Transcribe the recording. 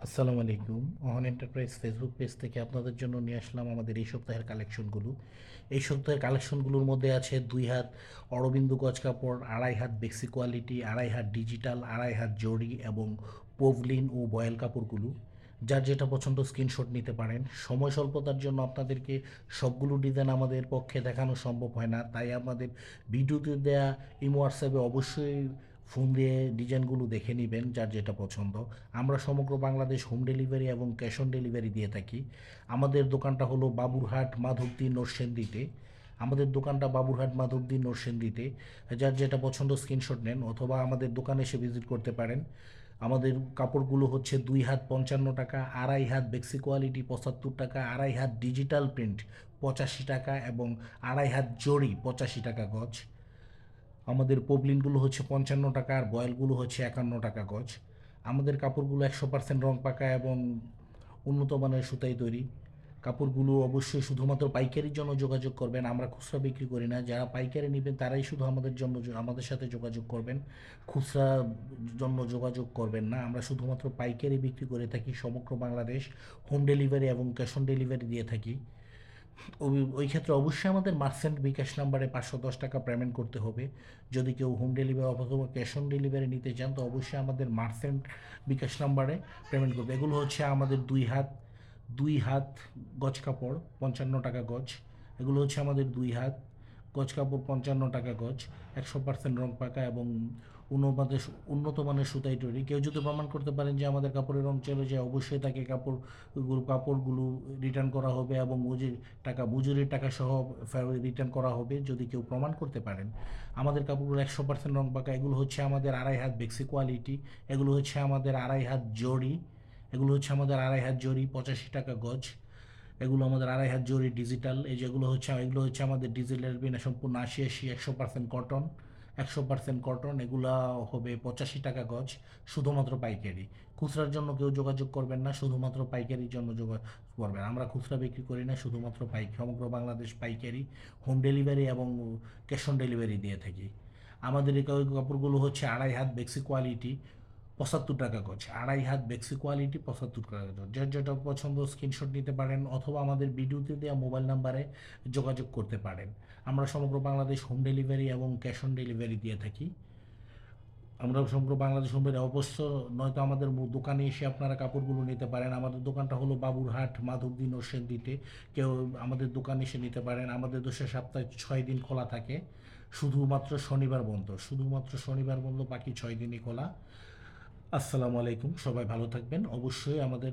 আসসালামু আলাইকুম। অহন enterprise Facebook page থেকে আপনাদের জন্য নিয়ে আসলাম আমাদের এই সপ্তাহের কালেকশনগুলো। এই সপ্তাহের কালেকশনগুলোর মধ্যে আছে ২ হাত অরবিন্দু গজ কাপড়, ২.৫ হাত বেক্সি কোয়ালিটি, ২.৫ হাত ডিজিটাল, ২.৫ হাত জরি এবং পভলিন ও বয়েল কাপড়গুলো। যার যেটা পছন্দ স্ক্রিনশট নিতে পারেন। সময় স্বল্পতার জন্য আপনাদেরকে সবগুলো ডিজাইন আমাদের পক্ষে দেখানো সম্ভব হয় না, তাই আমাদের ভিডিওতে দেয়া ইমো হোয়াটসঅ্যাপে অবশ্যই ফোন দিয়ে ডিজাইনগুলো দেখে নেবেন যার যেটা পছন্দ। আমরা সমগ্র বাংলাদেশ হোম ডেলিভারি এবং ক্যাশ অন ডেলিভারি দিয়ে থাকি। আমাদের দোকানটা হলো বাবুরহাট মাধবদী নরসিংদীতে। আমাদের দোকানটা বাবুরহাট মাধবদী নরসিংদীতে। যার যেটা পছন্দ স্ক্রিনশট নেন অথবা আমাদের দোকানে এসে ভিজিট করতে পারেন। আমাদের কাপড়গুলো হচ্ছে ২ হাত ৫৫ টাকা, ২.৫ হাত বেক্সি কোয়ালিটি ৭৫ টাকা, ২.৫ হাত ডিজিটাল প্রিন্ট ৮৫ টাকা এবং ২.৫ হাত জরি ৮৫ টাকা গজ। আমাদের পবলিনগুলো হচ্ছে ৫৫ টাকা আর বয়েলগুলো হচ্ছে ৫১ টাকা গজ। আমাদের কাপড়গুলো ১০০% রং পাকা এবং উন্নত মানের সুতায় তৈরি। কাপড়গুলো অবশ্যই শুধুমাত্র পাইকারির জন্য যোগাযোগ করবেন। আমরা খুচরা বিক্রি করি না। যারা পাইকারি নিবেন তারাই শুধু আমাদের জন্য আমাদের সাথে যোগাযোগ করবেন। খুচরা জন্য যোগাযোগ করবেন না। আমরা শুধুমাত্র পাইকারি বিক্রি করে থাকি। সমগ্র বাংলাদেশ হোম ডেলিভারি এবং ক্যাশ অন ডেলিভারি দিয়ে থাকি। ওই ক্ষেত্রে অবশ্যই আমাদের মার্চেন্ট বিকাশ নাম্বারে ৫১০ টাকা পেমেন্ট করতে হবে। যদি কেউ হোম ডেলিভারি অথবা ক্যাশ অন ডেলিভারি নিতে চান তো অবশ্যই আমাদের মার্চেন্ট বিকাশ নাম্বারে পেমেন্ট করবে। এগুলো হচ্ছে আমাদের ২ হাত গজ কাপড় ৫৫ টাকা গজ। এগুলো হচ্ছে আমাদের ২ হাত গজ কাপড় ৫৫ টাকা গজ। ১০০% রং পাকা এবং উন্নত উন্নত মানের সুতায় তৈরি। কেউ যদি প্রমাণ করতে পারেন যে আমাদের কাপড়ের রং চলে যায় অবশ্যই তাকে কাপড়গুলো রিটার্ন করা হবে এবং মজুরির টাকা সহ রিটার্ন করা হবে যদি কেউ প্রমাণ করতে পারেন। আমাদের কাপড়গুলো ১০০% রং পাকা। এগুলো হচ্ছে আমাদের ২.৫ হাত বেক্সি কোয়ালিটি। এগুলো হচ্ছে আমাদের ২.৫ হাত জরি। এগুলো হচ্ছে আমাদের ২.৫ হাত জরি ৮৫ টাকা গজ। এগুলো আমাদের ২.৫ হাত জরি ডিজিটাল। এগুলো হচ্ছে আমাদের ডিজিটাল বিনা সম্পূর্ণ ৮০ ১০০% কটন। ১০০% কটন। এগুলা হবে ৮৫ টাকা গজ। শুধুমাত্র পাইকারি। খুচরার জন্য কেউ যোগাযোগ করবেন না, শুধুমাত্র পাইকারির জন্য যোগাযোগ করবেন। আমরা খুচরা বিক্রি করি না, শুধুমাত্র সমগ্র বাংলাদেশ পাইকারি হোম ডেলিভারি এবং ক্যাশ অন ডেলিভারি দিয়ে থাকি। আমাদের এই কাপড়গুলো হচ্ছে ২.৫ হাত বেক্সি কোয়ালিটি ৭৫ টাকা গজ। ২.৫ হাত বেক্সি কোয়ালিটি ৭৫ টাকা গজ। যার যেটা পছন্দ স্ক্রিনশট নিতে পারেন অথবা আমাদের ভিডিওতে দেওয়া মোবাইল নাম্বারে যোগাযোগ করতে পারেন। আমরা সমগ্র বাংলাদেশ হোম ডেলিভারি এবং ক্যাশ অন ডেলিভারি দিয়ে থাকি। আমরা সমগ্র বাংলাদেশ হোম ডেলিভারি অবশ্য নয়তো আমাদের দোকানে এসে আপনারা কাপড়গুলো নিতে পারেন। আমাদের দোকানটা হলো বাবুরহাট মাধবদী নরসিংদীতে। কেউ আমাদের দোকানে এসে নিতে পারেন। আমাদের দেশে সপ্তাহে ৬ দিন খোলা থাকে। শুধুমাত্র শনিবার বন্ধ, বাকি ৬ দিনই খোলা। আসসালামু আলাইকুম। সবাই ভালো থাকবেন। অবশ্যই আমাদের